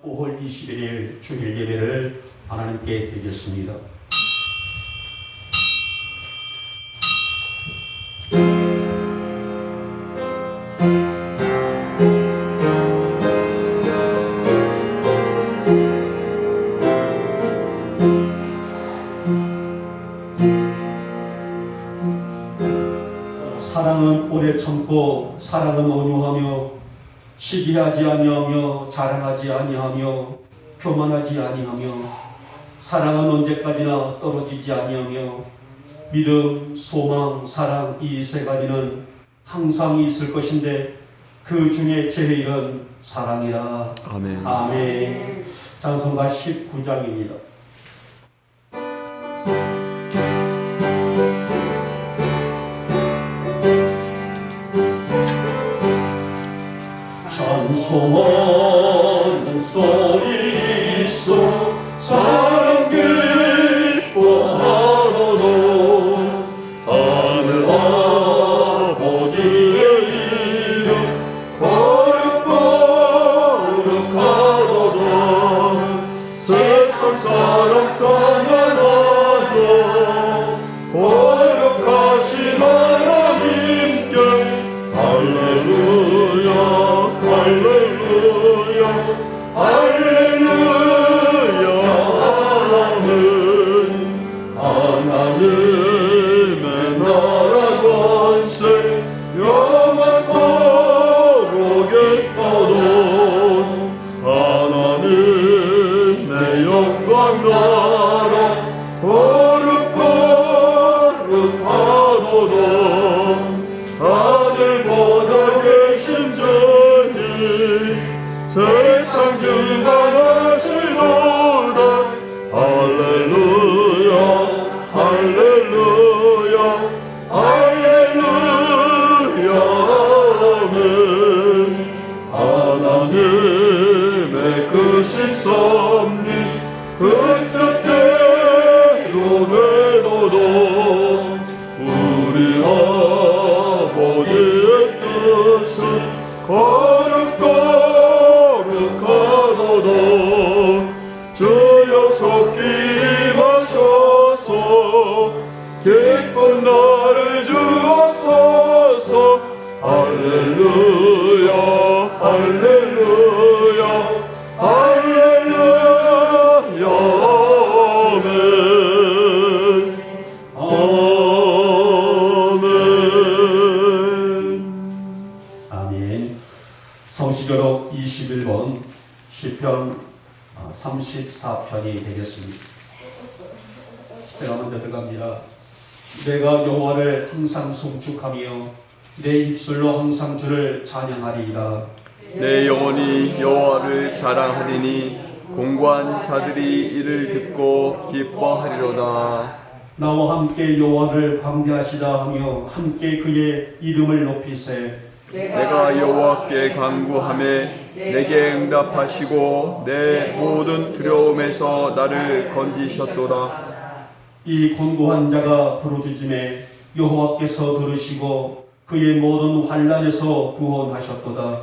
5월 21일 주일 예배를 하나님께 드리겠습니다. 사랑은 오래 참고 사랑은 온유하며 시기하지 아니하며 자랑하지 아니하며 교만하지 아니하며 사랑은 언제까지나 떨어지지 아니하며 믿음, 소망, 사랑 이 세 가지는 항상 있을 것인데 그 중에 제일은 사랑이라. 아멘. 아멘. 찬송가 19장입니다. 찬송하는 소리 속 사랑 기뻐하노도 하늘 아버지의 이름 거룩거룩하도다. 세상 사랑 찬양하죠. 거룩하신 하나님께 할렐루야 할렐루야 할렐루야. 하나님의 나라 권세 영원토록 있도록 하나님의 영광 나라 거룩거룩하도다. 하늘보다 계신 주님 세상 증강하시도다. 할렐루야 할렐루야 할렐루야. 아멘. 하나님의 크신 섭리 그 뜻대로 되도록 우리 아버지의 뜻은 거룩거룩하도다. 주여 속히 임하셔서 기쁜 날을 주옵소서. 할렐루야 할렐루야 할렐루야. 아멘. 아멘. 성시교록 21번 시편 34편이 되겠습니다. 제가 먼저 들어갑니다. 내가 여호와를 항상 송축하며 내 입술로 항상 주를 찬양하리이다. 내 영혼이 여호와를 자랑하리니 공고한 자들이 이를 듣고 기뻐하리로다. 나와 함께 여호와를 광대하시다 하며 함께 그의 이름을 높이세. 내가 여호와께 간구하매 내게 응답하시고 내 모든 두려움에서 나를 건지셨도다. 이 곤고한 자가 부르짖음에 여호와께서 들으시고 그의 모든 환난에서 구원하셨도다.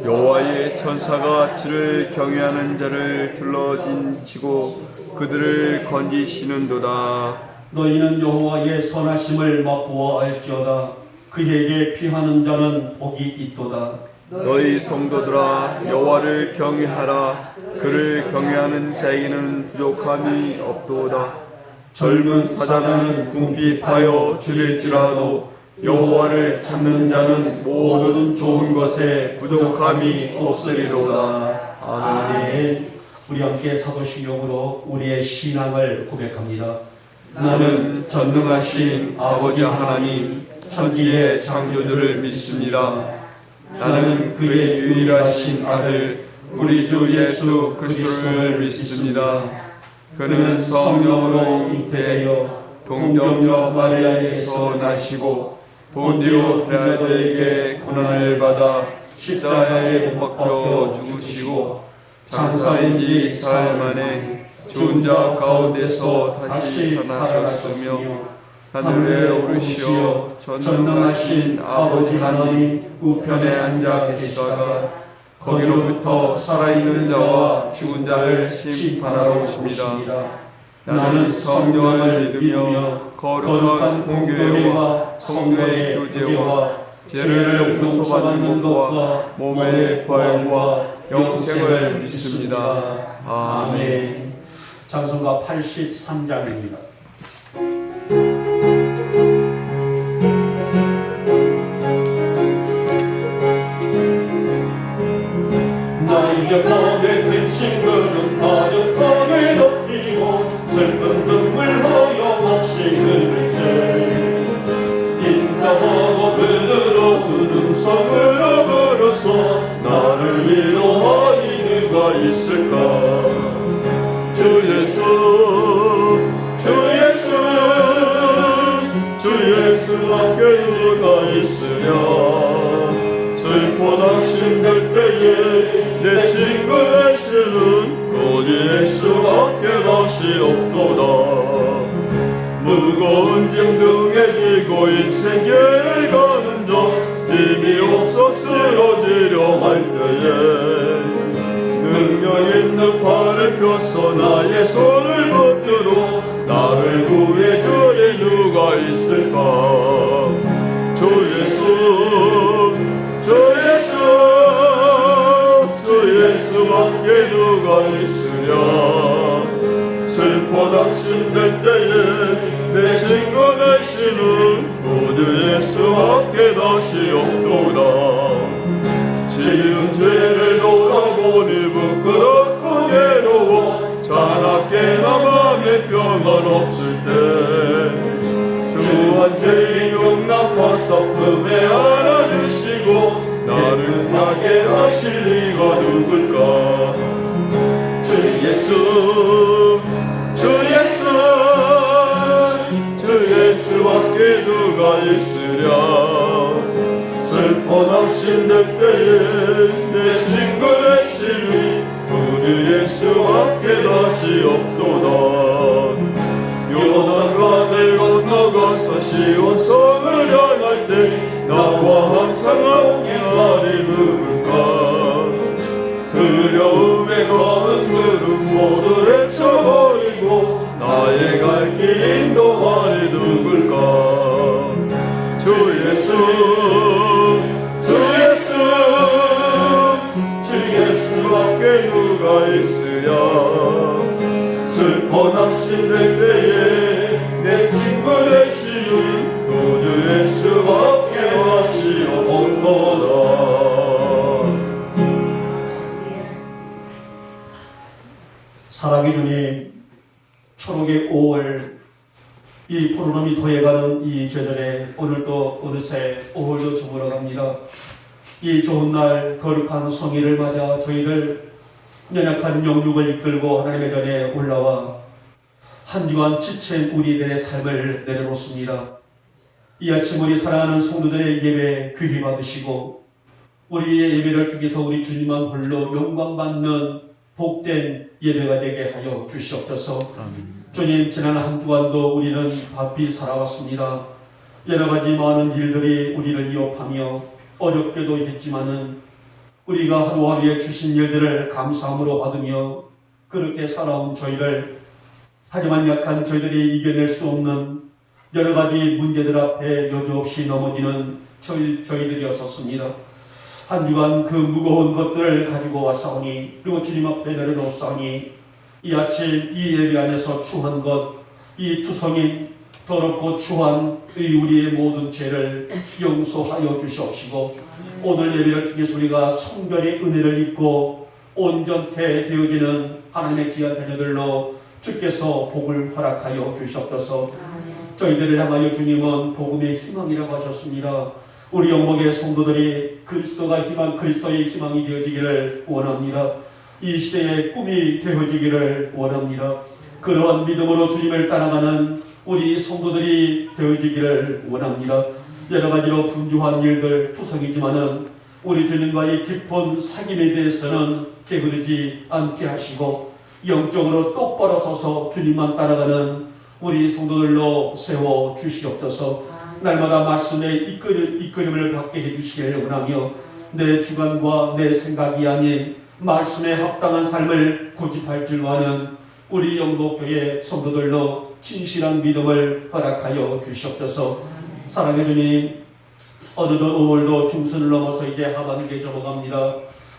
여호와의 천사가 주를 경외하는 자를 둘러진치고 그들을 건지시는도다. 너희는 여호와의 선하심을 맛보아 알지어다. 그에게 피하는 자는 복이 있도다. 너희 성도들아 여호와를 경외하라. 그를 경외하는 자에게는 부족함이 없도다. 젊은 사자는 궁핍하여 줄일지라도 여호와를 찾는 자는 모든 좋은 것에 부족함이 없으리로다. 아멘. 우리 함께 사도신경으로 우리의 신앙을 고백합니다. 나는 전능하신 아버지 하나님 천지의 창조주를 믿습니다. 나는 그의 유일하신 아들 우리 주 예수 그리스도를 믿습니다. 그는 성령으로 잉태하여 동정녀 마리아에게서 나시고 본디오 빌라도에게 고난을 받아 십자가에 못 박혀 죽으시고 장사인 지 사흘 만에 죽은 자 가운데서 다시 살아나셨으며 하늘에 오르시어 전능하신 아버지 하나님 우편에 앉아 계시다가 거기로부터 살아있는 자와 죽은 자를 심판하러 오십니다. 나는 성령을 믿으며 거룩한 공교회와 성도의 교제와 죄를 용서받는 것과 몸의 부활과 영생을 믿습니다. 아멘. 찬송가 83장입니다. 나에게 법에 그친 그는 가득하게 높이고 슬픈 눈물 허용없이 흘리세 인자하고 그대로 은성으로 걸어서 나를 위로하니 누가 있을까. 주 예수 밖에 누가 있으랴. 슬퍼 낙심될 때에 내 친구 예수는 오직 예수밖에 다시 없도다. 무거운 짐 등에 지고 인생길을 가는 자 힘이 없어 쓰러지려 할 때에 능력 있는 팔을 펴서 나의 손을 붙들어 나를 구해주리 누가 있을까. 주 예수밖에 누가 있으랴. 슬퍼 낙심될 때에 내 친구 되시는 구주 예수밖에 다시 없도다. 지은 죄를 돌아보니 부끄럽고 괴로워 자나깨나 맘에 평안 없을 때 주한 죄인 용납하사 품에 안아주시고 나를 가게 하실 이가 누굴까. 주 예수밖에 누가 있으랴. 슬퍼 낙심될 때에 내 친구 되시니 구주 예수밖에 다시 없도다. 요단강을 건너가서 시온성을 향할 때 나와 항상 함께하리 누굴까. 두려움에 거는 그룹 모두 헤쳐버리고 나의 갈 길 인도하리 누굴까. 주 예수밖에 누가 있으랴. 슬퍼 낙심될 때에 내 친구 되시는 구주 예수밖에 다시 없도다. 사랑의 주님, 초록의 5월 이 푸르름이 도해가는 이 계절에 오늘도 어느새 5월도 저물어 갑니다. 이 좋은 날 거룩한 성일을 맞아 저희를 연약한 영육을 이끌고 하나님의 전에 올라와 한 주간 지친 우리들의 삶을 내려놓습니다. 이 아침 우리 사랑하는 성도들의 예배 귀히 받으시고 우리의 예배를 통해서 우리 주님만 홀로 영광받는 복된 예배가 되게 하여 주시옵소서. 아멘. 주님, 지난 한 주간도 우리는 바삐 살아왔습니다. 여러 가지 많은 일들이 우리를 위협하며 어렵게도 했지만은 우리가 하루하루에 주신 일들을 감사함으로 받으며 그렇게 살아온 저희를, 하지만 약한 저희들이 이겨낼 수 없는 여러 가지 문제들 앞에 여지없이 넘어지는 저희들이었었습니다. 한 주간 그 무거운 것들을 가지고 왔사오니 그리고 주님 앞에 내려놓사오니 이 아침 이 예배 안에서 추한 것, 이 투성인 더럽고 추한 우리의 모든 죄를 용서하여 주시옵시고 오늘 예배를 통해서 우리가 성결의 은혜를 입고 온전케 되어지는 하나님의 귀한 자녀들로 주께서 복을 허락하여 주시옵소서. 저희들을 향하여 주님은 복음의 희망이라고 하셨습니다. 우리 영목의 성도들이 그리스도가 희망, 그리스도의 희망이 되어지기를 원합니다. 이 시대의 꿈이 되어지기를 원합니다. 그러한 믿음으로 주님을 따라가는 우리 성도들이 되어지기를 원합니다. 여러 가지로 분주한 일들 투성이지만은 우리 주님과의 깊은 사귐에 대해서는 게으르지 않게 하시고 영적으로 똑바로 서서 주님만 따라가는 우리 성도들로 세워 주시옵소서. 날마다 말씀의 이끌음을 받게 해주시기를 원하며 내 주관과 내 생각이 아닌 말씀에 합당한 삶을 고집할 줄 아는 우리 영도교회 성도들로 진실한 믿음을 허락하여 주시옵소서. 사랑해 주님, 어느덧 5월도 중순을 넘어서 이제 하반기에 접어갑니다.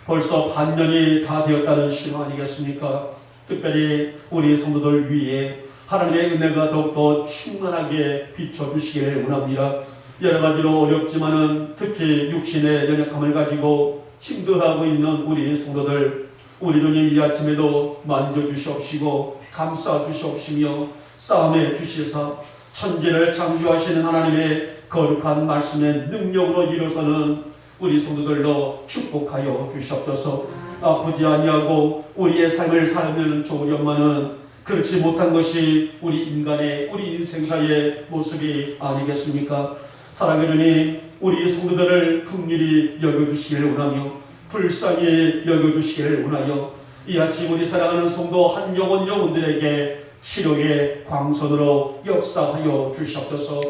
벌써 반년이 다 되었다는 신호 아니겠습니까? 특별히 우리 성도들 위에 하나님의 은혜가 더욱더 충만하게 비춰주시기를 원합니다. 여러 가지로 어렵지만은 특히 육신의 연약함을 가지고 힘들어하고 있는 우리 성도들, 우리 주님 이 아침에도 만져주시옵시고 감싸주시옵시며 싸움해 주시사 천지를 창조하시는 하나님의 거룩한 말씀의 능력으로 일어서는 우리 성도들로 축복하여 주시옵소서. 아프지 아니하고 우리의 삶을 살면 좋으련만은 그렇지 못한 것이 우리 인간의 우리 인생사의 모습이 아니겠습니까? 사랑해 주님, 우리 성도들을 긍휼히 여겨주시기를 원하며 불쌍히 여겨주시기를 원하여 이 아침 우리 사랑하는 성도 한 영혼들에게 치료의 광선으로 역사하여 주시옵소서.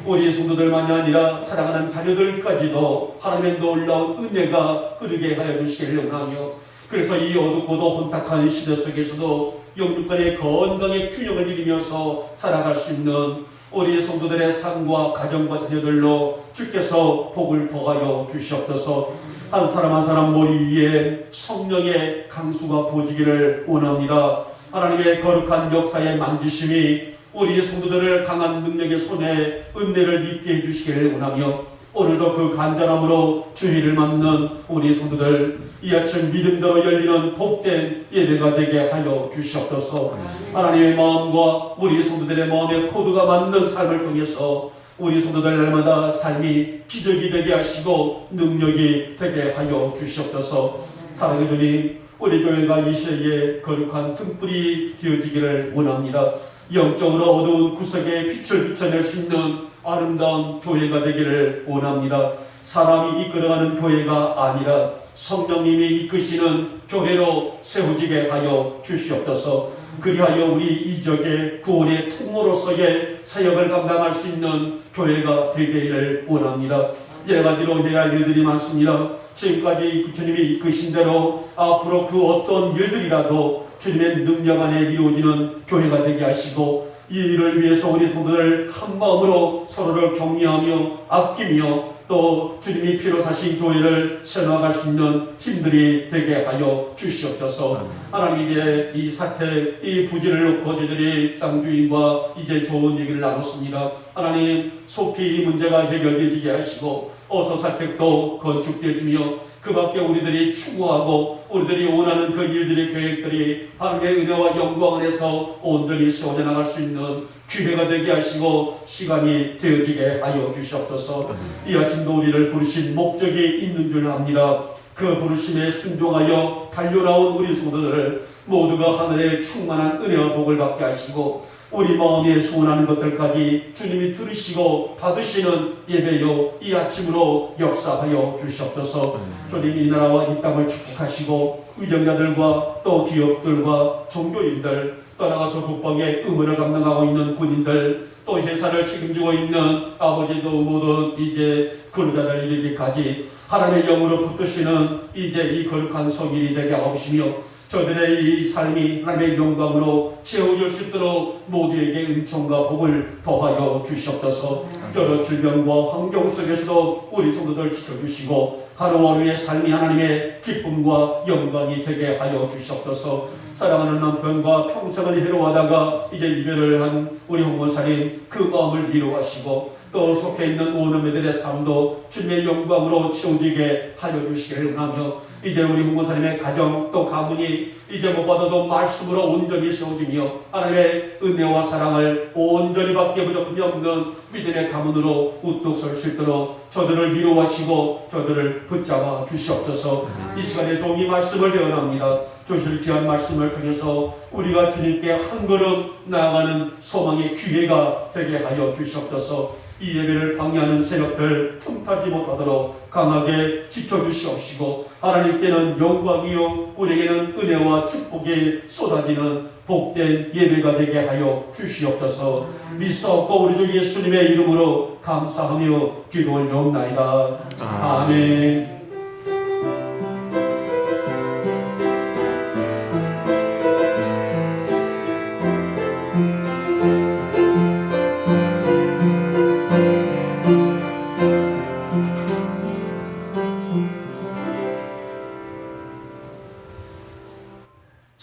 우리 성도들만이 아니라 사랑하는 자녀들까지도 하나님의 놀라운 은혜가 흐르게 하여 주시기를 원하며, 그래서 이 어둡고도 혼탁한 시대 속에서도 영육간의 건강의 균형을 이루면서 살아갈 수 있는 우리 성도들의 삶과 가정과 자녀들로 주께서 복을 더하여 주시옵소서. 한 사람 한 사람 머리 위에 성령의 강수가 부어지기를 원합니다. 하나님의 거룩한 역사의 만지심이 우리 성도들을 강한 능력의 손에 은혜를 입게 해주시기를 원하며, 오늘도 그 간절함으로 주의를 맞는 우리 성도들 이 아침 믿음대로 열리는 복된 예배가 되게 하여 주시옵소서. 하나님의 마음과 우리 성도들의 마음의 코드가 맞는 삶을 통해서 우리 성도들 날마다 삶이 기적이 되게 하시고 능력이 되게 하여 주시옵소서. 사랑해 주님, 우리 교회가 이 시대에 거룩한 등불이 되어지기를 원합니다. 영적으로 어두운 구석에 빛을 비춰낼 수 있는 아름다운 교회가 되기를 원합니다. 사람이 이끌어가는 교회가 아니라 성령님이 이끄시는 교회로 세워지게 하여 주시옵소서. 그리하여 우리 이적의 구원의 통로로서의 사역을 감당할 수 있는 교회가 되기를 원합니다. 여러 가지로 해야 할 일들이 많습니다. 지금까지 주님이 이끄신 대로 앞으로 그 어떤 일들이라도 주님의 능력 안에 이루어지는 교회가 되게 하시고, 이 일을 위해서 우리 성도들 한 마음으로 서로를 격려하며 아끼며 또 주님이 피로 사신 교회를 세워나갈 수 있는 힘들이 되게 하여 주시옵소서. 하나님, 이제 이 사태, 이 부지를 놓고 저희들이 땅 주인과 이제 좋은 얘기를 나눴습니다. 하나님, 속히 이 문제가 해결되게 하시고 어서 사택도 건축되어지며 그 밖에 우리들이 추구하고 우리들이 원하는 그 일들의 계획들이 하나님의 은혜와 영광 안에서 온전히 세워져 나갈 수 있는 기회가 되게 하시고 시간이 되어지게 하여 주시옵소서. 이 아침도 우리를 부르신 목적이 있는 줄 압니다. 그 부르심에 순종하여 달려나온 우리 성도들 모두가 하늘의 충만한 은혜와 복을 받게 하시고 우리 마음에 소원하는 것들까지 주님이 들으시고 받으시는 예배요 이 아침으로 역사하여 주시옵소서. 주님, 이 나라와 이 땅을 축복하시고 위정자들과 또 기업들과 종교인들, 떠나가서 국방의 의무를 감당하고 있는 군인들, 또 회사를 책임지고 있는 아버지도 모든 이제 근로자들 이르기까지 하나님의 영으로 붙드시는 이제 이 거룩한 성일이 되게 하옵시며, 저들의 이 삶이 하나님의 영광으로 채워질 수 있도록 모두에게 은총과 복을 더하여 주시옵소서. 여러 질병과 환경 속에서도 우리 성도들 지켜주시고 하루하루의 삶이 하나님의 기쁨과 영광이 되게 하여 주시옵소서. 사랑하는 남편과 평생을 해로하다가 이제 이별을 한 우리 홍보사님, 그 마음을 위로하시고 또 속해 있는 오너매들의 삶도 주님의 영광으로 채워지게 하여 주시기를 원하며, 이제 우리 홍보사님의 가정 또 가문이 이제 못 받아도 말씀으로 온전히 세워지며 하나님의 은혜와 사랑을 온전히 받게 부족함이 없는 믿음의 가문으로 우뚝 설 수 있도록 저들을 위로하시고 저들을 붙잡아 주시옵소서. 이 시간에 종이 말씀을 배워납니다. 주실 귀한 말씀을 통해서 우리가 주님께 한 걸음 나아가는 소망의 기회가 되게 하여 주시옵소서. 이 예배를 방해하는 세력들 틈타지 못하도록 강하게 지켜주시옵시고, 하나님께는 영광이요 우리에게는 은혜와 축복이 쏟아지는 복된 예배가 되게 하여 주시옵소서. 믿사옵고 우리 주 예수님의 이름으로 감사하며 기도 올려옵나이다. 아멘.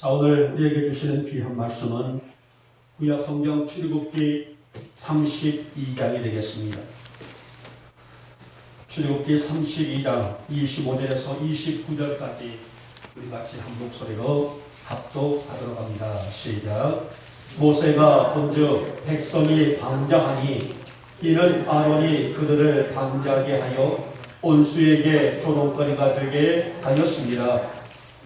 자, 오늘 우리에게 주시는 귀한 말씀은 구약 성경 출애굽기 32장이 되겠습니다. 출애굽기 32장 25절에서 29절까지 우리 같이 한 목소리로 합독하도록 합니다. 시작. 모세가 본즉 백성이 방자하니 이는 아론이 그들을 방자하게 하여 온수에게 조롱거리가 되게 하였습니다.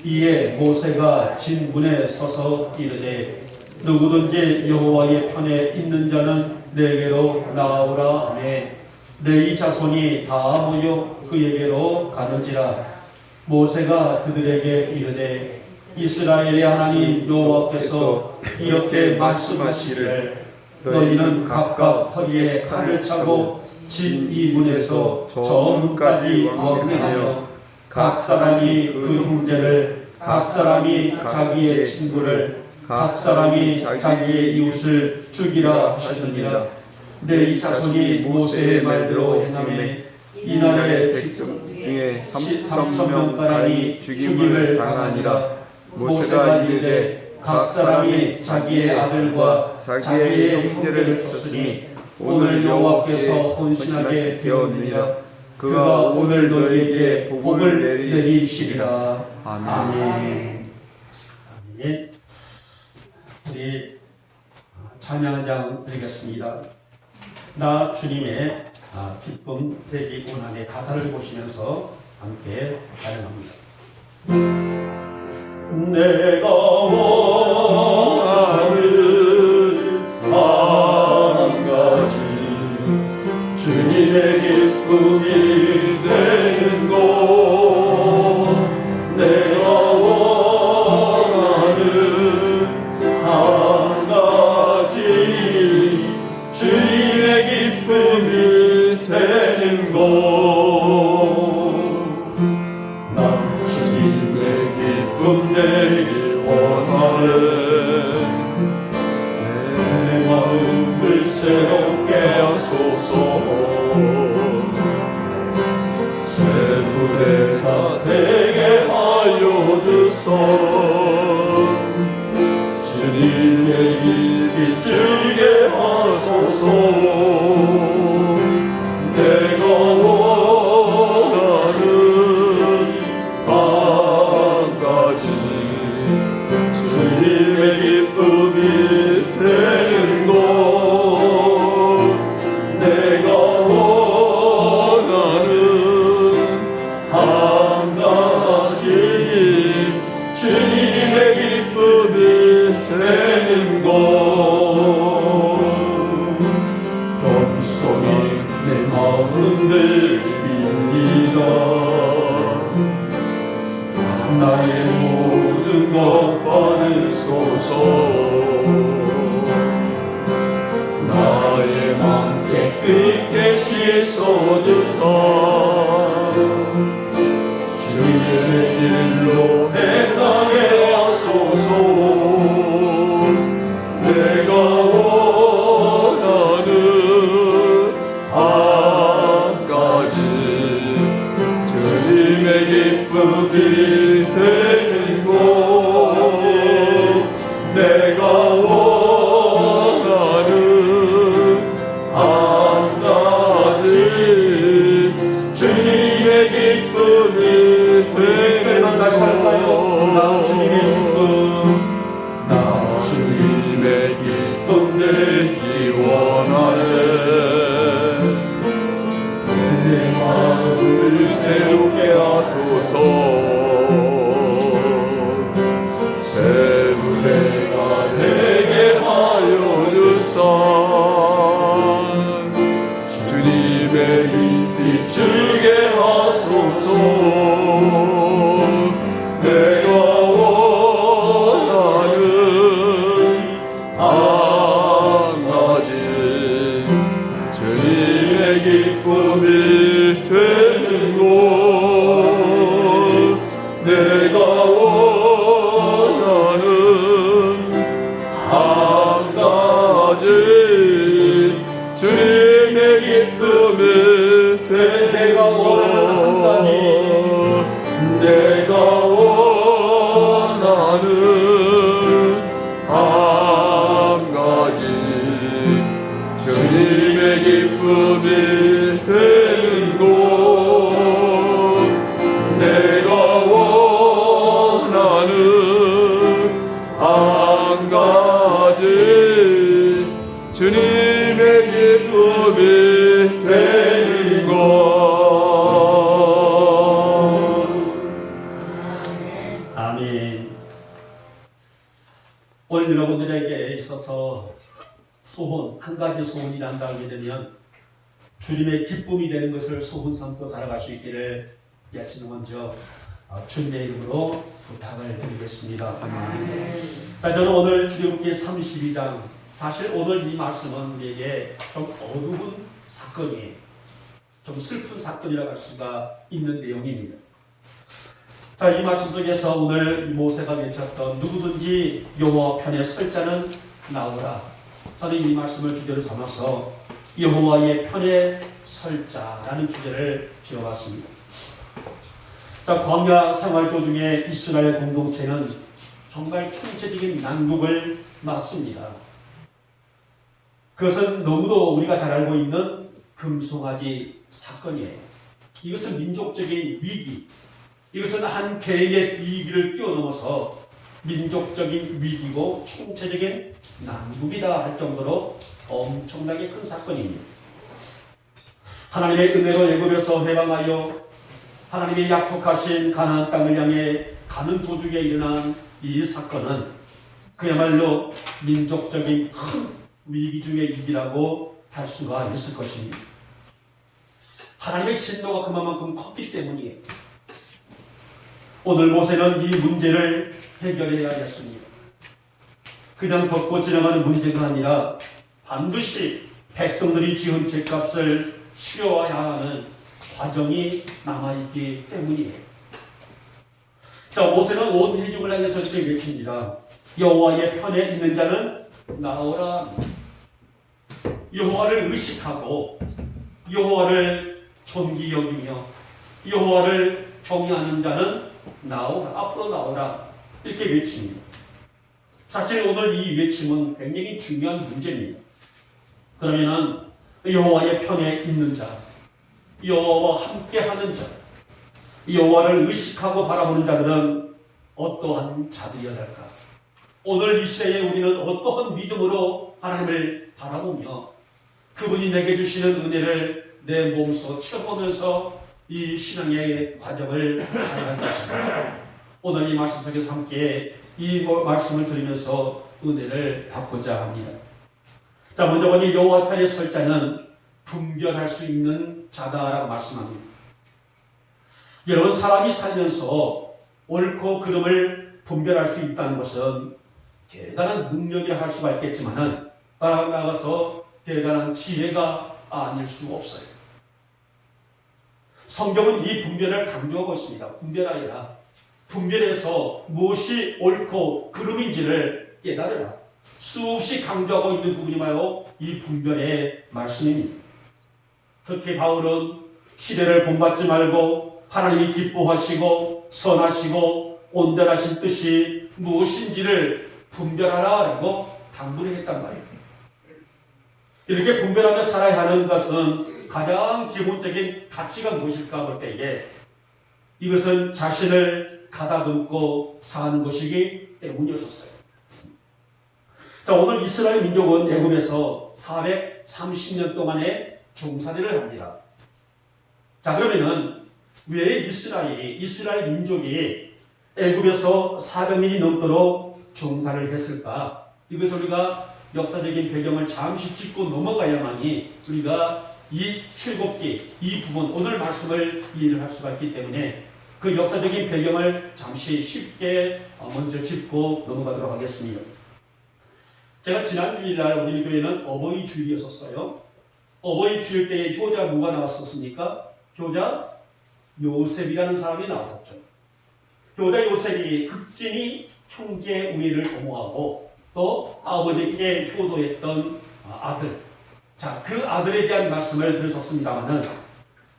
이에 모세가 진문에 서서 이르되 누구든지 여호와의 편에 있는 자는 내게로 나오라 하매 레위 자손이 다 모여 그에게로 가는지라. 모세가 그들에게 이르되 이스라엘의 하나님 여호와께서 이렇게 말씀하시기를 너희는 각각 허리에 칼을 차고 진 이문에서 저 문까지 왕래하여 각 사람이 그 형제를, 각 사람이 자기의 친구를, 각 사람이 자기의 이웃을 죽이라 하시느니라. 레위 자손이 모세의 말대로 행하매 이날에 백성 중에 3,000명가량이 죽임을 당하니라. 모세가 이르되 각 사람이 자기의 아들과 자기의 형제를 쳤으니 오늘 여호와께서 헌신하게 되었느니라. 그가 오늘 너에게 복을 내리시리라. 아멘. 아멘. 우리 찬양장 드리겠습니다. 나 주님의 기쁨 되기 원하네. 가사를 보시면서 함께 찬양합니다. 내가 원하는 한 가지 주님의 기쁨이 되는 것. 내가 원하는 한 가지 주님의 기쁨이 되는 것. 난 주님의 기쁨 되기 원하네. 내 마음을 새롭게 하소서. 새 무대가 되게 하여 주소. 주님의 빛이 비추게 하소서. 내가 원하는 한 가지 주님의 기쁨이 되는 것. 내가 원하는 한 가지 주님의 기쁨이 되는 것. 겸손히 내 마음을 빕니다. 나의 모든 것 받으소서. 나의 맘 깨끗게 씻어주사. 주의 길로 행하게 하소서. 내가 원하는 한 가지 주님의 기쁨이 되는 것. 내가 원하는 한 가지 주님의 기쁨이 되는 것. 나 주님의 기쁨, 나 주님의 기쁨 되기 원하네. 내 마음을 새롭게 하소서. 새 무대가 되게 하여 주사. 주님의 빛 비추게 하소서. 내가 원하는 한 가지 주님의 기쁨이 되는 것. 내가 원하는 한 오늘 여러분들에게 있어서 소원, 한 가지 소원이 난다게 되면 주님의 기쁨이 되는 것을 소원 삼고 살아갈 수 있기를 예치는 먼저 주님의 이름으로 부탁을 드리겠습니다. 자, 저는 오늘 출애굽기 32장, 사실 오늘 이 말씀은 우리에게 좀 어두운 사건이에요. 좀 슬픈 사건이라고 할 수가 있는 내용입니다. 자, 이 말씀 속에서 오늘 모세가 외쳤던 누구든지 여호와 편에 설 자는 나오라. 저는 이 말씀을 주제로 삼아서 여호와의 편에 설 자라는 주제를 지어봤습니다. 자, 광야 생활 도중에 이스라엘 공동체는 정말 총체적인 난국을 맞습니다. 그것은 너무도 우리가 잘 알고 있는 금송아지 사건이에요. 이것은 민족적인 위기, 이것은 한 개인의 위기를 뛰어넘어서 민족적인 위기고 총체적인 난국이다 할 정도로 엄청나게 큰 사건입니다. 하나님의 은혜로 애굽에서 해방하여 하나님이 약속하신 가나안 땅을 향해 가는 도중에 일어난 이 사건은 그야말로 민족적인 큰 위기 중의 위기라고 할 수가 있을 것입니다. 하나님의 진노가 그만큼 컸기 때문이에요. 오늘 모세는 이 문제를 해결해야 했습니다. 그냥 덮고 지나가는 문제가 아니라 반드시 백성들이 지은 죄값을 치러야 하는 과정이 남아있기 때문이에요. 자, 모세는 온 회중을 향해서 이렇게 외칩니다. 여호와의 편에 있는 자는 나오라. 여호와를 의식하고 여호와를 존귀 여기며 여호와를 경외하는 자는 나오라. 앞으로 나오라. 이렇게 외칩니다. 사실 오늘 이 외침은 굉장히 중요한 문제입니다. 그러면은 여호와의 편에 있는 자, 여호와와 함께하는 자, 여호와를 의식하고 바라보는 자들은 어떠한 자들이어야 할까? 오늘 이 시대에 우리는 어떠한 믿음으로 하나님을 바라보며 그분이 내게 주시는 은혜를 내 몸소 체험하면서 이 신앙의 과정을 살아갈 것입니다. 오늘 이 말씀 속에서 함께 이 말씀을 들으면서 은혜를 받고자 합니다. 자, 먼저 보니 여호와 편에 설 자는 분별할 수 있는 자다라고 말씀합니다. 여러분, 사람이 살면서 옳고 그름을 분별할 수 있다는 것은 대단한 능력이라 할 수가 있겠지만은 나아가서 대단한 지혜가 아닐 수 없어요. 성경은 이 분별을 강조하고 있습니다. 분별하여라. 분별해서 무엇이 옳고 그름인지를 깨달으라. 수없이 강조하고 있는 부분이 바로 이 분별의 말씀입니다. 특히 바울은 시대를 본받지 말고 하나님이 기뻐하시고 선하시고 온전하신 뜻이 무엇인지를 분별하라라고 당부를 했단 말이에요. 이렇게 분별하며 살아야 하는 것은 가장 기본적인 가치가 무엇일까 볼 때에 이것은 자신을 가다듬고 사는 것이기 때문이었어요. 자, 오늘 이스라엘 민족은 애굽에서 430년 동안의 종살이를 합니다. 자, 그러면은 왜 이스라엘 민족이 애굽에서 400년이 넘도록 종살이를 했을까? 이것을 우리가 역사적인 배경을 잠시 짚고 넘어가야만이 우리가 이 출애굽기 이 부분 오늘 말씀을 이해를 할 수가 있기 때문에 그 역사적인 배경을 잠시 쉽게 먼저 짚고 넘어가도록 하겠습니다. 제가 지난 주일날 우리 교회는 어버이 주일이었었어요. 어버이 주일 때에 효자 누가 나왔었습니까? 효자 요셉이라는 사람이 나왔었죠. 효자 요셉이 극진히 형제 우애를 도모하고 또 아버지께 효도했던 아들. 자, 그 아들에 대한 말씀을 드렸었습니다만은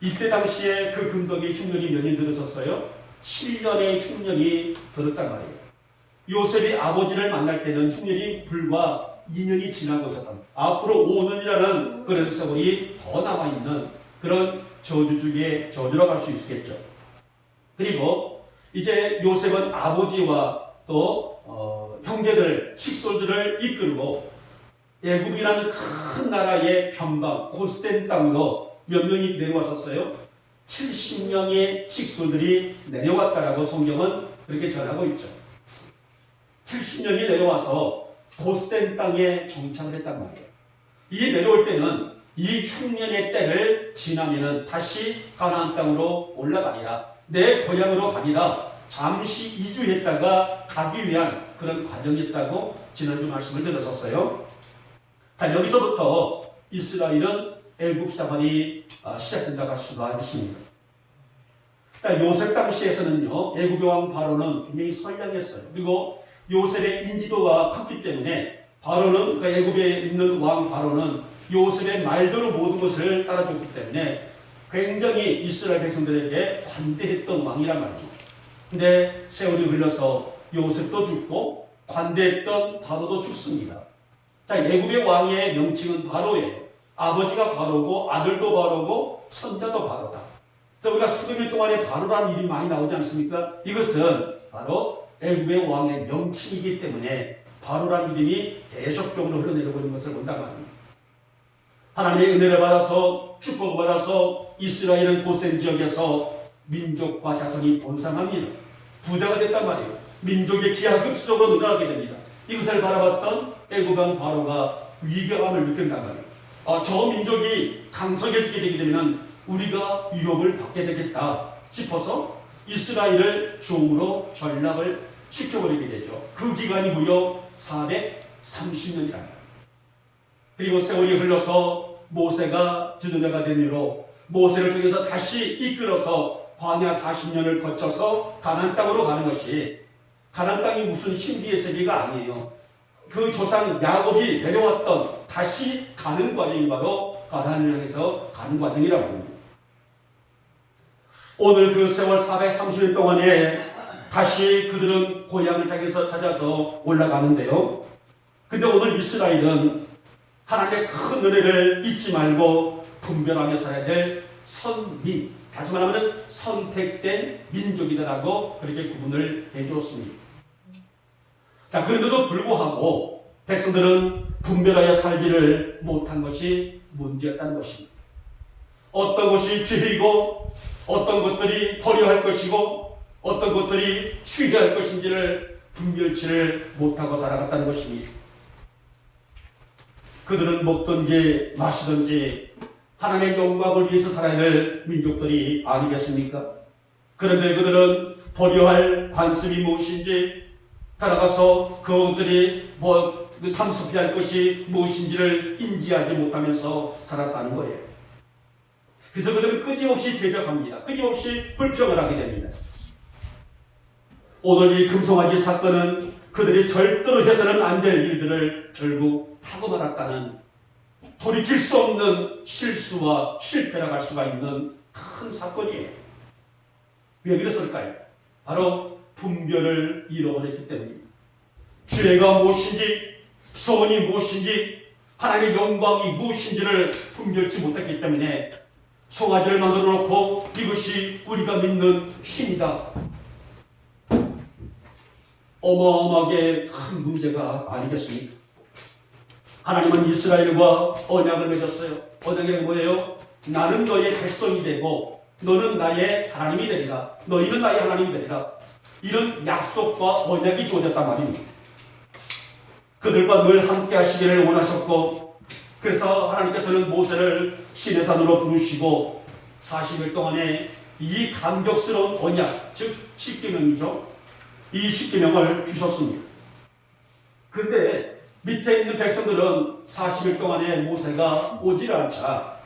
이때 당시에 그 금덕의 흉년이 몇 년 들었었어요? 7년의 흉년이 들었단 말이에요. 요셉이 아버지를 만날 때는 흉년이 불과 2년이 지나고 있었다. 앞으로 5년이라는 그런 세월이 더 남아있는 그런 저주 중에 저주라고 할 수 있겠죠. 그리고 이제 요셉은 아버지와 또 형제들, 식솔들을 이끌고 애굽이라는 큰 나라의 변방, 곧센 땅으로 몇 명이 내려왔었어요? 70명의 식솔들이 내려왔다라고 성경은 그렇게 전하고 있죠. 70년이 내려와서 고센 땅에 정착을 했단 말이에요. 이 내려올 때는 이 흉년의 때를 지나면은 다시 가나안 땅으로 올라가리라. 내 고향으로 가리라. 잠시 이주했다가 가기 위한 그런 과정이었다고 지난주 말씀을 드렸었어요. 자, 여기서부터 이스라엘은 애굽 생활이 시작된다고 할 수가 있습니다. 자, 요셉 당시에서는요, 애굽의 왕 바로는 굉장히 선량했어요. 그리고 요셉의 인지도가 컸기 때문에 바로는, 그 애굽에 있는 왕 바로는 요셉의 말대로 모든 것을 따라줬기 때문에 굉장히 이스라엘 백성들에게 관대했던 왕이란 말입니다. 근데 세월이 흘러서 요셉도 죽고 관대했던 바로도 죽습니다. 자, 애굽의 왕의 명칭은 바로예요. 아버지가 바로고 아들도 바로고 손자도 바로다. 그래서 우리가 수백 동안에 바로라는 이름이 많이 나오지 않습니까? 이것은 바로 애굽의 왕의 명칭이기 때문에 바로라는 이름이 계속적으로 흘러내려고 있는 것을 본다고 합니다. 하나님의 은혜를 받아서 축복을 받아서 이스라엘은 고센 지역에서 민족과 자손이 번성합니다. 부자가 됐단 말이에요. 민족의 기하급수적으로 늘어나게 됩니다. 이것을 바라봤던 애굽 왕 바로가 위기감을 느낀단 말이에요. 저 민족이 강성해지게 되게 되면 우리가 유업을 받게 되겠다 싶어서 이스라엘을 종으로 전락을 시켜버리게 되죠. 그 기간이 무려 430년이랍니다. 그리고 세월이 흘러서 모세가 지도자가 된 이후로 모세를 통해서 다시 이끌어서 광야 40년을 거쳐서 가나안 땅으로 가는 것이, 가나안 땅이 무슨 신비의 세계가 아니에요. 그 조상 야곱이 내려왔던 다시 가는 과정이 바로 가나안을 향해서 가는 과정이라고 합니다. 오늘 그 세월 430년 동안에 다시 그들은 고향을 찾아서 올라가는데요. 근데 오늘 이스라엘은 하나님의 큰 은혜를 잊지 말고 분별하며 살아야 될 선민, 다시 말하면 선택된 민족이다라고 그렇게 구분을 해주었습니다. 자, 그런데도 불구하고 백성들은 분별하여 살지를 못한 것이 문제였다는 것입니다. 어떤 것이 죄이고 어떤 것들이 버려야 할 것이고 어떤 것들이 취해야 할 것인지를 분별치를 못하고 살아갔다는 것입니다. 그들은 먹든지 마시든지 하나님의 영광을 위해서 살아야 될 민족들이 아니겠습니까? 그런데 그들은 버려야 할 관습이 무엇인지, 따라가서 그것들이 탐습해야 할 것이 무엇인지를 인지하지 못하면서 살았다는 거예요. 그래서 그들은 끊임없이 대적합니다. 끊임없이 불평을 하게 됩니다. 오늘 이 금송아지 사건은 그들이 절대로 해서는 안 될 일들을 결국 하고 말았다는, 돌이킬 수 없는 실수와 실패라고 할 수가 있는 큰 사건이에요. 왜 그랬을까요? 바로 분별을 잃어버렸기 때문입니다. 죄가 무엇인지, 소원이 무엇인지, 하나님의 영광이 무엇인지를 분별치 못했기 때문에 송아지를 만들어 놓고 이것이 우리가 믿는 신이다. 어마어마하게 큰 문제가 아니겠습니까? 하나님은 이스라엘과 언약을 맺었어요. 언약이 뭐예요? 나는 너의 백성이 되고 너는 나의 하나님이 되리라. 너희는 나의 하나님이 되리라. 이런 약속과 언약이 주어졌단 말입니다. 그들과 늘 함께 하시기를 원하셨고, 그래서 하나님께서는 모세를 시내산으로 부르시고 40일 동안에 이 감격스러운 언약, 즉 십계명이죠. 이 십계명을 주셨습니다. 그런데 밑에 있는 백성들은 40일 동안에 모세가 오질 않자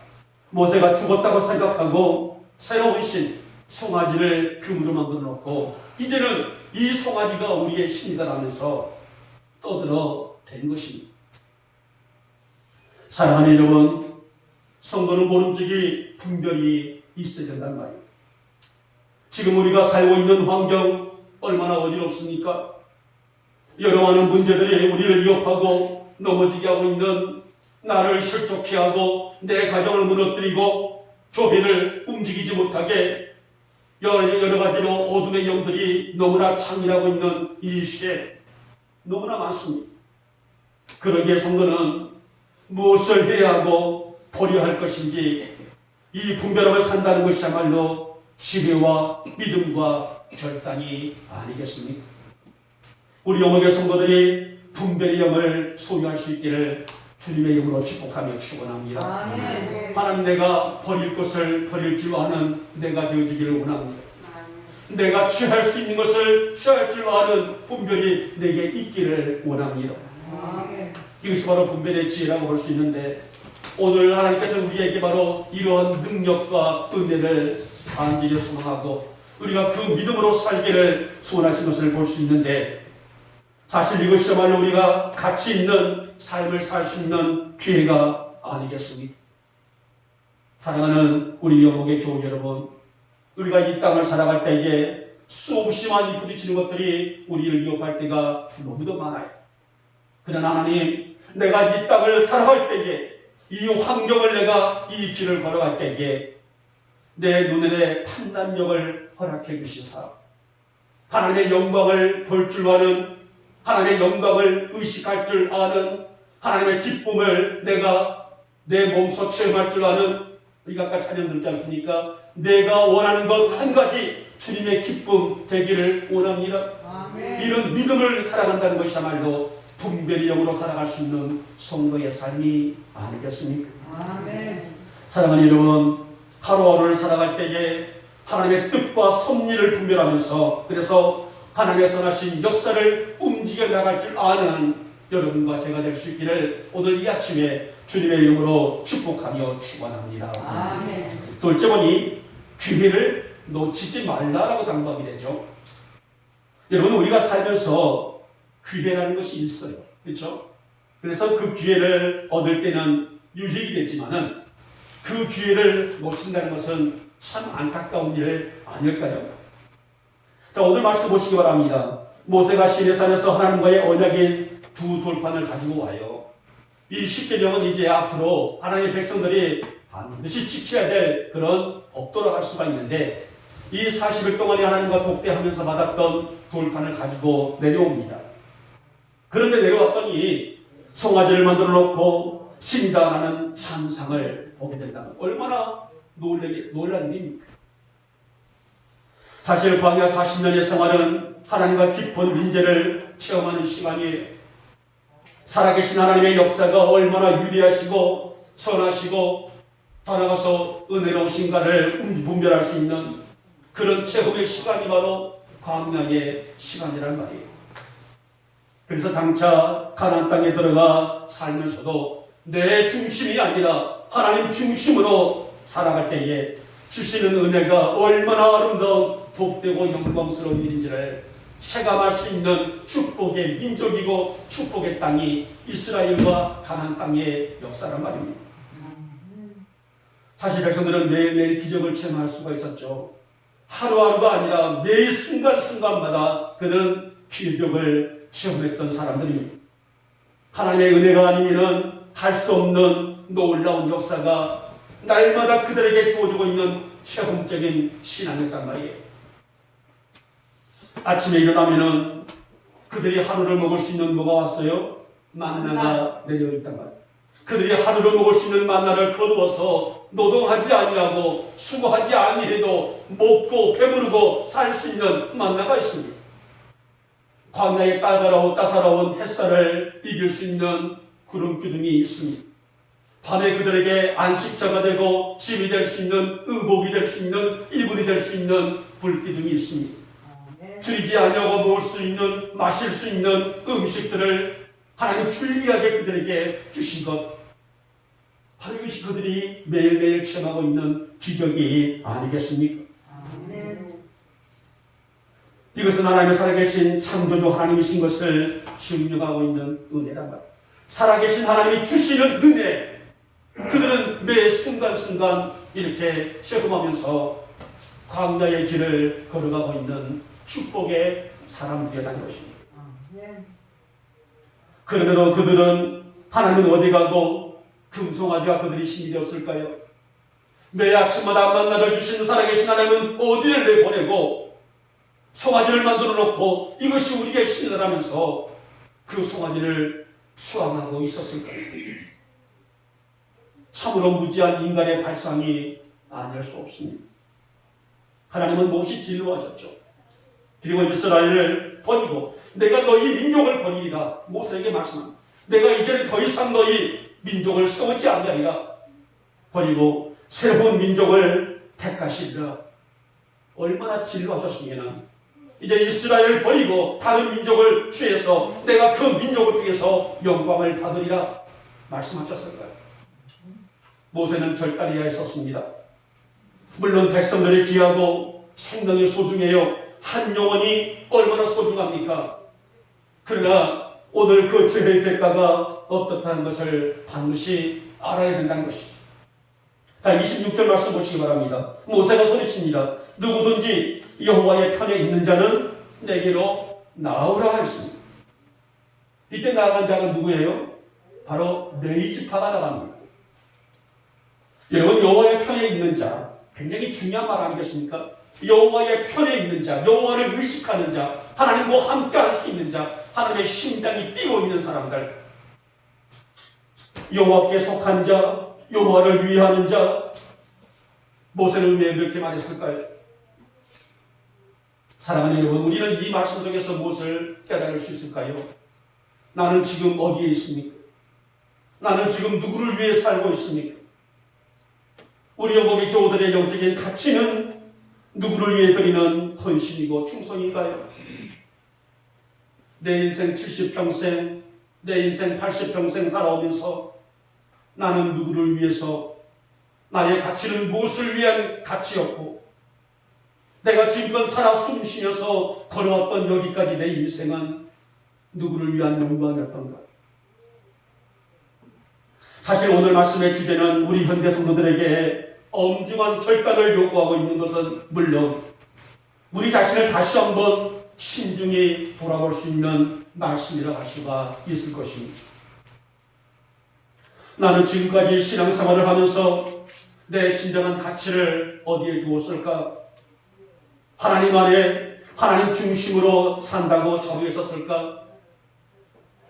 모세가 죽었다고 생각하고 새로운 신, 송아지를 금으로 만들어 놓고 이제는 이 송아지가 우리의 신이다라면서 떠들어 댄 것입니다. 사랑하는 여러분, 성도는 모름지기 분별이 있어야 된단 말이에요. 지금 우리가 살고 있는 환경 얼마나 어지럽습니까? 여러 많은 문제들이 우리를 위협하고 넘어지게 하고 있는, 나를 실족케 하고 내 가정을 무너뜨리고 교회를 움직이지 못하게 여러 가지로 어둠의 영들이 너무나 창렬하고 있는 이 시대에 너무나 많습니다. 그러기에 성도는 무엇을 해야 하고 버려야 할 것인지 이 분별함을 산다는 것이야말로 지혜와 믿음과 결단이 아니겠습니까? 우리 영역의 성도들이 분별의 영을 소유할 수 있기를 주님의 이름으로 축복하며 축원합니다. 하나님, 내가 버릴 것을 버릴 줄 아는 내가 되어지기를 원합니다. 내가 취할 수 있는 것을 취할 줄 아는 분별이 내게 있기를 원합니다. 이것이 바로 분별의 지혜라고 볼 수 있는데, 오늘 하나님께서 우리에게 바로 이러한 능력과 은혜를 간절히 소망하고 우리가 그 믿음으로 살기를 소원하신 것을 볼 수 있는데, 사실 이것이야말로 우리가 가치 있는 삶을 살 수 있는 기회가 아니겠습니까? 사랑하는 우리 영목의 교우 여러분, 우리가 이 땅을 살아갈 때에 수없이 많이 부딪히는 것들이 우리를 위협할 때가 너무도 많아요. 그러나 하나님, 내가 이 땅을 살아갈 때에, 이 환경을 내가 이 길을 걸어갈 때에 내 눈에 판단력을 허락해 주시사 하나님의 영광을 볼 줄 아는, 하나님의 영광을 의식할 줄 아는, 하나님의 기쁨을 내가 내 몸소 체험할 줄 아는, 우리가 아까 찬양 들었지 않습니까? 내가 원하는 것 한 가지, 주님의 기쁨 되기를 원합니다. 이런 믿음을 살아간다는 것이야말로 분별의 영으로 살아갈 수 있는 성도의 삶이 아니겠습니까? 사랑하는 여러분, 하루하루를 살아갈 때에 하나님의 뜻과 섭리를 분별하면서, 그래서 하나님의 선하신 역사를 움직여 나갈 줄 아는 여러분과 제가 될 수 있기를 오늘 이 아침에 주님의 이름으로 축복하며 축원합니다. 둘째 번이 기회를 놓치지 말라라고 당부하게 되죠. 여러분, 우리가 살면서 기회라는 것이 있어요. 그렇죠? 그래서 그 기회를 얻을 때는 유익이 되지만은 그 기회를 놓친다는 것은 참 안타까운 일 아닐까요? 자, 오늘 말씀 보시기 바랍니다. 모세가 시내산에서 하나님과의 언약인 두 돌판을 가지고 와요. 이 십계명은 이제 앞으로 하나님의 백성들이 반드시 지켜야 될 그런 법도로 할 수가 있는데, 이 40일 동안에 하나님과 독대하면서 받았던 돌판을 가지고 내려옵니다. 그런데 내려왔더니 송아지를 만들어 놓고 신당하는 찬상을 보게 된다면 얼마나 놀란 일입니까? 사실 광야 40년의 생활은 하나님과 깊은 인재를 체험하는 시간이에요. 살아계신 하나님의 역사가 얼마나 위대하시고 선하시고 더 나아가서 은혜로우신가를 분별할 수 있는 그런 체험의 시간이 바로 광야의 시간이란 말이에요. 그래서 장차 가나안 땅에 들어가 살면서도 내 중심이 아니라 하나님 중심으로 살아갈 때에 주시는 은혜가 얼마나 아름다운 복되고 영광스러운 일인지를 체감할 수 있는 축복의 민족이고 축복의 땅이 이스라엘과 가나안 땅의 역사란 말입니다. 사실 백성들은 매일매일 기적을 체험할 수가 있었죠. 하루하루가 아니라 매일 순간순간마다 그는 기적을 체험했던 사람들입니다. 하나님의 은혜가 아니면 할 수 없는 놀라운 역사가 날마다 그들에게 주어지고 있는 체험적인 신앙이었단 말이에요. 아침에 일어나면은 그들이 하루를 먹을 수 있는 뭐가 왔어요? 만나가 내려있단 말이에요. 그들이 하루를 먹을 수 있는 만나를 거두어서 노동하지 아니하고 수고하지 아니해도 먹고 배부르고 살 수 있는 만나가 있습니다. 광야의 따사로운 햇살을 이길 수 있는 구름 기둥이 있습니다. 밤에 그들에게 안식처가 되고 집이 될 수 있는 의복이 될 수 있는 이불이 될 수 있는 불기둥이 있습니다. 줄이지 아니하고 먹을 수 있는 마실 수 있는 음식들을 하나님 불리하게 그들에게 주신 것, 바로 이것이 그들이 매일매일 체험하고 있는 기적이 아니겠습니까? 이것은 하나님의 살아계신 창조주 하나님이신 것을 증명하고 있는 은혜란 말이에요. 살아계신 하나님이 주시는 은혜, 그들은 매 순간순간 이렇게 체험하면서 광야의 길을 걸어가고 있는 축복의 사람들이라는 것입니다. 그런데도 그들은 하나님은 어디 가고 금송아지가 그들이 신이 되었을까요? 매 아침마다 만나를 주시는 살아계신 하나님은 어디를 내보내고 송아지를 만들어 놓고 이것이 우리의 신이라면서 그 송아지를 수양하고 있었을까요? 참으로 무지한 인간의 발상이 아닐 수 없습니다. 하나님은 무엇이 진로하셨죠? 그리고 이스라엘을 버리고 내가 너희 민족을 버리리라. 모세에게 말씀합니다. 내가 이제는 더 이상 너희 민족을 세우지 아니하리라. 버리고 새로운 민족을 택하시리라. 얼마나 진로하셨으면 이제 이스라엘을 버리고 다른 민족을 취해서 내가 그 민족을 통해서 영광을 받으리라 말씀하셨을까요? 모세는 결단해야 했었습니다. 물론 백성들이 귀하고 생명이 소중해요. 한 영혼이 얼마나 소중합니까? 그러나 오늘 그 죄의 대가가 어떻다는 것을 반드시 알아야 된다는 것이죠. 26절 말씀 보시기 바랍니다. 모세가 소리칩니다. 누구든지 여호와의 편에 있는 자는 내게로 나오라 했습니다. 이때 나아간 자가 누구예요? 바로 레위 지파가 나갑니다. 여러분, 여호와의 편에 있는 자, 굉장히 중요한 말 아니겠습니까? 여호와의 편에 있는 자, 여호와를 의식하는 자, 하나님과 함께 할 수 있는 자, 하나님의 심장이 뛰어 있는 사람들, 여호와께 속한 자, 여호와를 위하는 자. 모세는 왜 그렇게 말했을까요? 사랑하는 여러분, 우리는 이 말씀 속에서 무엇을 깨달을 수 있을까요? 나는 지금 어디에 있습니까? 나는 지금 누구를 위해 살고 있습니까? 우리 여복의 교우들의 영적인 가치는 누구를 위해 드리는 헌신이고 충성인가요? 내 인생 70평생, 내 인생 80평생 살아오면서 나는 누구를 위해서, 나의 가치는 무엇을 위한 가치였고, 내가 지금껏 살아 숨쉬면서 걸어왔던 여기까지 내 인생은 누구를 위한 영광이었던가? 사실 오늘 말씀의 주제는 우리 현대 성도들에게 엄중한 결단을 요구하고 있는 것은 물론 우리 자신을 다시 한번 신중히 돌아볼 수 있는 말씀이라고 할 수가 있을 것입니다. 나는 지금까지 신앙생활을 하면서 내 진정한 가치를 어디에 두었을까? 하나님 안에 하나님 중심으로 산다고 정했었을까?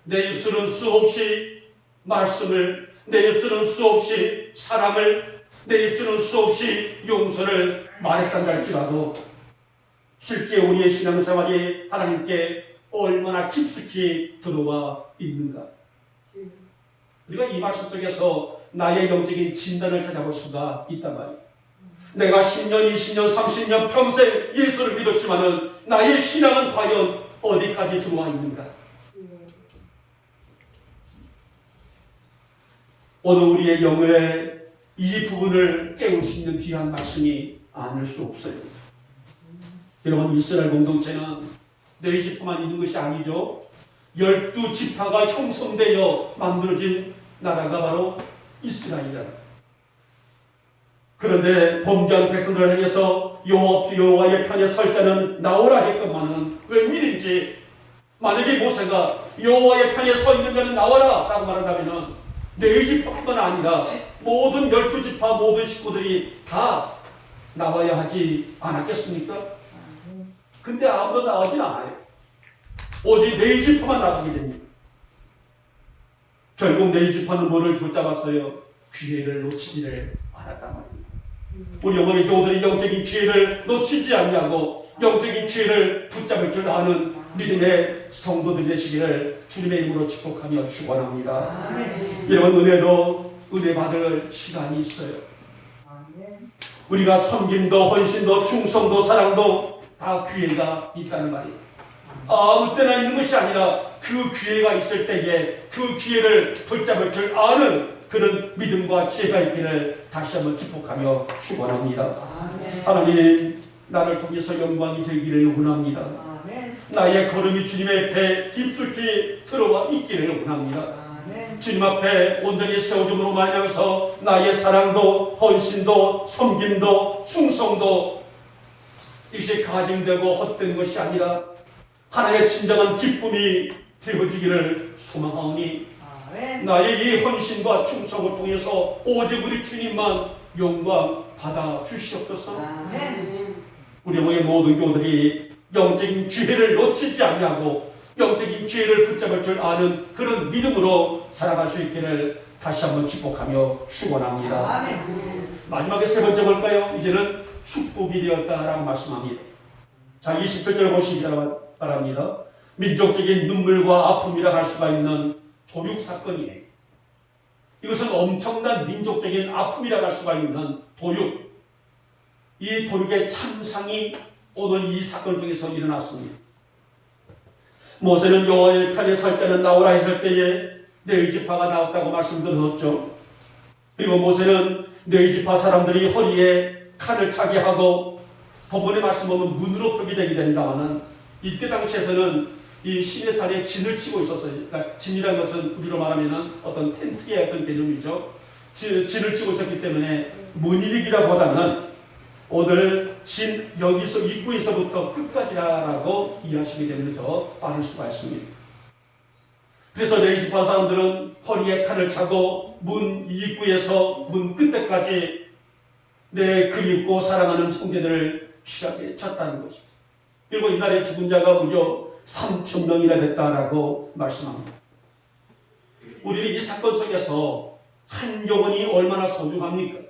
내 입술은 수없이 말씀을, 내 입술은 수없이 사랑을, 내 입술은 수없이 용서를 말했단 할지라도 실제 우리의 신앙생활이 하나님께 얼마나 깊숙이 들어와 있는가? 우리가 이 말씀 속에서 나의 영적인 진단을 찾아볼 수가 있단 말이에요. 내가 10년, 20년, 30년 평생 예수를 믿었지만은 나의 신앙은 과연 어디까지 들어와 있는가? 오늘 우리의 영의 이 부분을 깨울 수 있는 귀한 말씀이 아닐 수 없어요. 여러분, 이스라엘 공동체는 레위 지파만 있는 것이 아니죠. 12지파가 형성되어 만들어진 나라가 바로 이스라엘이다. 그런데 범죄한 백성들을 향해서 여호와의 편에 설 자는 나오라 했건만은 웬일인지, 만약에 모세가 여호와의 편에 서 있는 자는 나와라 라고 말한다면 레위 지파뿐만 아니라 모든 12지파 모든 식구들이 다 나와야 하지 않았겠습니까? 근데 아무도 나오진 않아요. 오직 레위 지파만 나오게 됩니다. 결국 레위 지파는 뭐를 붙잡았어요? 기회를 놓치지를 않았단 말입니다. 우리 어머니 교우들이 영적인 기회를 놓치지 않냐고 영적인 기회를 붙잡을 줄 아는 믿음의 성도들 되시기를 주님의 이름으로 축복하며 축원합니다. 여러분, 은혜도 은혜 받을 시간이 있어요. 우리가 섬김도 헌신도 충성도 사랑도 다 기회가 있다는 말이에요. 아무 때나 있는 것이 아니라 그 기회가 있을 때에 그 기회를 붙잡을 줄 아는 그런 믿음과 지혜가 있기를 다시 한번 축복하며 축원합니다. 하나님, 나를 통해서 영광이 되기를 원합니다. 나의 걸음이 주님의 배 깊숙이 들어와 있기를 원합니다. 주님 앞에 온전히 세워줌으로 말미암아서 나의 사랑도 헌신도 섬김도 충성도 이것이 가증되고 헛된 것이 아니라 하나님의 진정한 기쁨이 되어지기를 소망하오니 나의 이 헌신과 충성을 통해서 오직 우리 주님만 영광 받아 주시옵소서. 우리 모든 교우들이 영적인 기회를 놓치지 않냐고 영적인 기회를 붙잡을 줄 아는 그런 믿음으로 살아갈 수 있기를 다시 한번 축복하며 축원합니다. 마지막에 세 번째 볼까요? 이제는 축복이 되었다라고 말씀합니다. 자, 27절 보시기 바랍니다. 민족적인 눈물과 아픔이라 할 수가 있는 도륙 사건이에요. 이것은 엄청난 민족적인 아픔이라 할 수가 있는 도륙. 이 도륙의 참상이 오늘 이 사건 중에서 일어났습니다. 모세는 여호와의 편에 설 자는 나오라 했을 때에 레위 지파가 나왔다고 말씀드렸죠. 그리고 모세는 레위 지파 사람들이 허리에 칼을 차게 하고 본문의 말씀 보면 문으로 표기되게 됩니다만 이때 당시에서는 이 시내산에 진을 치고 있었어요. 그러니까 진이라는 것은 우리로 말하면 어떤 텐트의 어떤 개념이죠. 진을 치고 있었기 때문에 문이기라보다는 오늘 진 여기서 입구에서부터 끝까지라고 이해하시게 되면서 빠를 수가 있습니다. 그래서 레위 지파 사람들은 허리에 칼을 차고 문 입구에서 문 끝에까지 내 그립고 사랑하는 형제들을 시작해 쳤다는 것이죠. 그리고 이날에 죽은 자가 무려 3,000명이나 됐다라고 말씀합니다. 우리는 이 사건 속에서 한 영혼이 얼마나 소중합니까?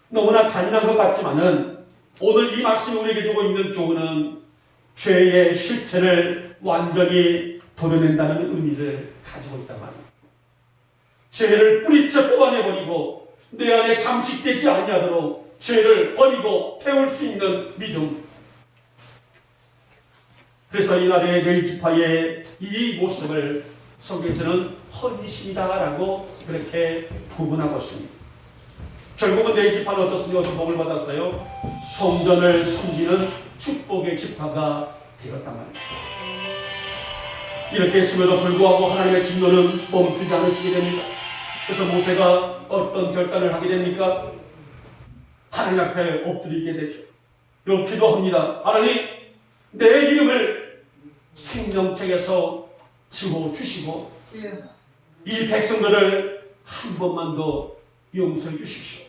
너무나 잔인한 것 같지만은 오늘 이 말씀이 우리에게 주고 있는 교훈은 죄의 실체를 완전히 도려낸다는 의미를 가지고 있단 말입니다. 죄를 뿌리째 뽑아내버리고 내 안에 잠식되지 아니하도록 죄를 버리고 태울 수 있는 믿음. 그래서 이날의 레위 지파의 이 모습을 성경에서는 헌신이다라고 그렇게 구분하고 있습니다. 결국은 레위 지파는 어떻습니까? 어떤 복을 받았어요? 성전을 섬기는 축복의 지파가 되었단 말입니다. 이렇게 했음에도 불구하고 하나님의 진노는 멈추지 않으시게 됩니다. 그래서 모세가 어떤 결단을 하게 됩니까? 하나님 앞에 엎드리게 되죠. 그리고 기도합니다. 하나님, 내 이름을 생명책에서 지워주시고 이 백성들을 한 번만 더 용서해 주십시오.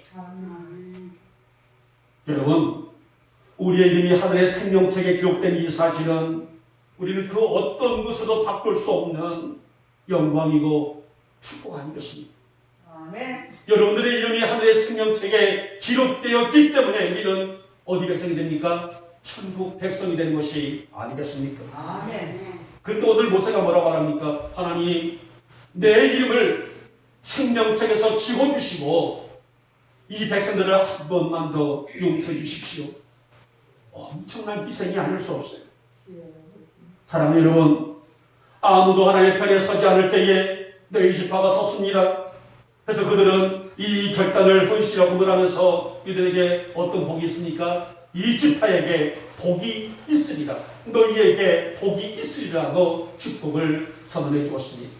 여러분, 우리의 이름이 하늘의 생명책에 기록된 이 사실은 우리는 그 어떤 것으로도 바꿀 수 없는 영광이고 축복 아니겠습니까? 네. 여러분들의 이름이 하늘의 생명책에 기록되었기 때문에 우리는 어디 백성이 됩니까? 천국 백성이 되는 것이 아니겠습니까? 아멘. 그런데 오늘 모세가 뭐라고 말합니까? 하나님, 내 이름을 생명책에서 지워주시고 이 백성들을 한 번만 더 용서해 주십시오. 엄청난 희생이 아닐 수 없어요. 사랑하는 여러분, 아무도 하나님의 편에 서지 않을 때에 레위 지파가 섰습니다. 그래서 그들은 이 결단을 헌신이라고 구분하면서 이들에게 어떤 복이 있습니까? 이 지파에게 복이 있으리라. 너희에게 복이 있으리라고 축복을 선언해 주었습니다.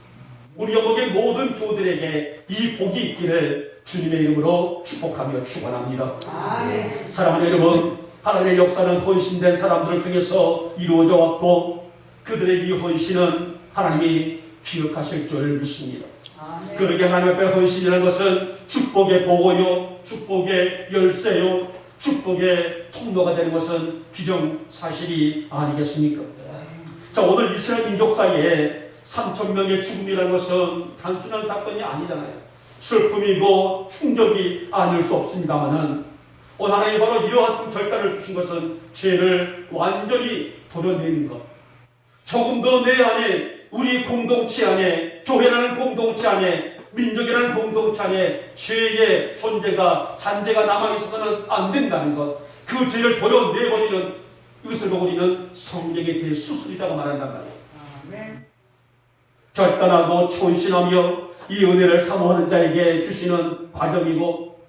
우리 영국의 모든 교우들에게 이 복이 있기를 주님의 이름으로 축복하며 축원합니다. 아멘. 사랑하는 여러분, 하나님의 역사는 헌신된 사람들을 통해서 이루어져 왔고 그들의 이 헌신은 하나님이 기억하실 줄 믿습니다. 아멘. 그러게 하나님 앞에 헌신이라는 것은 축복의 보고요, 축복의 열쇠요, 축복의 통로가 되는 것은 기정사실이 아니겠습니까? 자, 오늘 이스라엘 민족 사이에 3,000명의 죽음이라는 것은 단순한 사건이 아니잖아요. 슬픔이고 충격이 아닐 수 없습니다만은 오늘 하나님이 바로 이러한 결단을 주신 것은 죄를 완전히 도려내는 것. 조금 더 내 안에, 우리 공동체 안에, 교회라는 공동체 안에, 민족이라는 공동체 안에 죄의 존재가, 잔재가 남아있어서는 안 된다는 것. 그 죄를 도려내버리는 이것을 보고 우리는 성경의 대수술이라고 말한단 말이에요. 아멘. 결단하고 헌신하며 이 은혜를 사모하는 자에게 주시는 과정이고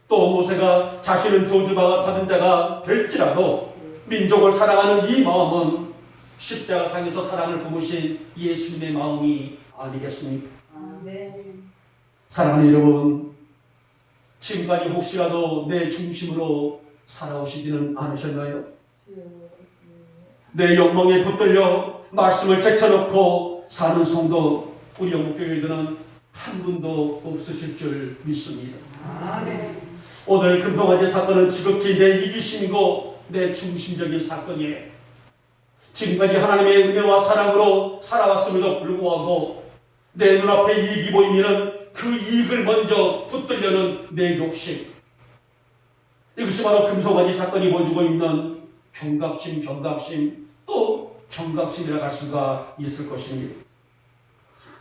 또 모세가 자신은 저주받은 자가 될지라도 민족을 사랑하는 이 마음은 십자가상에서 사랑을 품으신 예수님의 마음이 아니겠습니까? 아멘. 사랑하는 여러분, 지금까지 혹시라도 내 중심으로 살아오시지는 않으셨나요? 내 욕망에 붙들려 말씀을 제쳐놓고 사는 성도, 우리 영국교회들은 한 분도 없으실 줄 믿습니다. 아멘. 오늘 금송아지 사건은 지극히 내 이기심이고 내 중심적인 사건이에요. 지금까지 하나님의 은혜와 사랑으로 살아왔음에도 불구하고 내 눈앞에 이익이 보이면 그 이익을 먼저 붙들려는 내 욕심. 이것이 바로 금송아지 사건이 보여주고 있는 경각심 또 경각심이라 할 수가 있을 것입니다.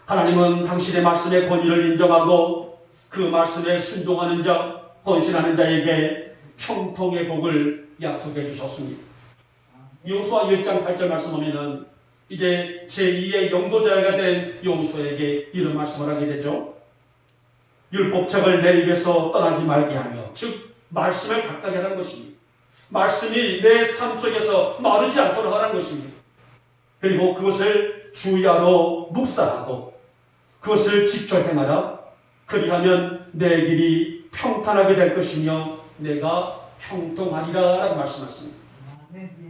하나님은 당신의 말씀의 권위를 인정하고 그 말씀에 순종하는 자, 헌신하는 자에게 형통의 복을 약속해 주셨습니다. 여호수아 1장 8절 말씀 보면은 이제 제2의 영도자가 된 여호수아에게 이런 말씀을 하게 되죠. 율법책을 내 입에서 떠나지 말게 하며, 즉 말씀을 가까이 하라는 것입니다. 말씀이 내 삶 속에서 마르지 않도록 하라는 것입니다. 그리고 그것을 주야로 묵상하고 그것을 지켜 행하라. 그리하면 내 길이 평탄하게 될 것이며 내가 형통하리라 라고 말씀하십니다.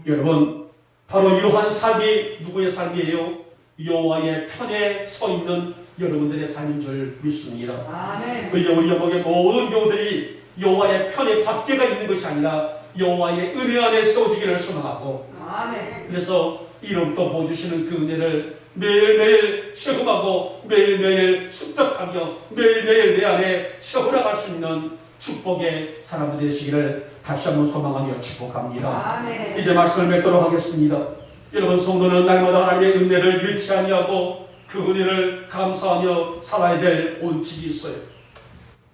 여러분, 바로 이러한 삶이 누구의 삶이에요? 여호와의 편에 서 있는 여러분들의 삶인 줄 믿습니다. 아멘. 우리 여복의 모든 교우들이 여호와의 편에 밖에가 있는 것이 아니라 여호와의 은혜 안에 세워지기를 소망하고, 아멘. 그래서 이름부터 보여주시는 그 은혜를 매일매일 체험하고 매일매일 습득하며 매일매일 내 안에 채워나갈 수 있는 축복의 사람 되시기를 다시 한번 소망하며 축복합니다. 아멘. 이제 말씀을 맺도록 하겠습니다. 여러분, 성도는 날마다 하나님의 은혜를 잃지 아니하고 그 은혜를 감사하며 살아야 될 원칙이 있어요.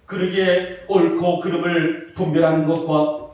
그러기에 옳고 그름을 분별하는 것과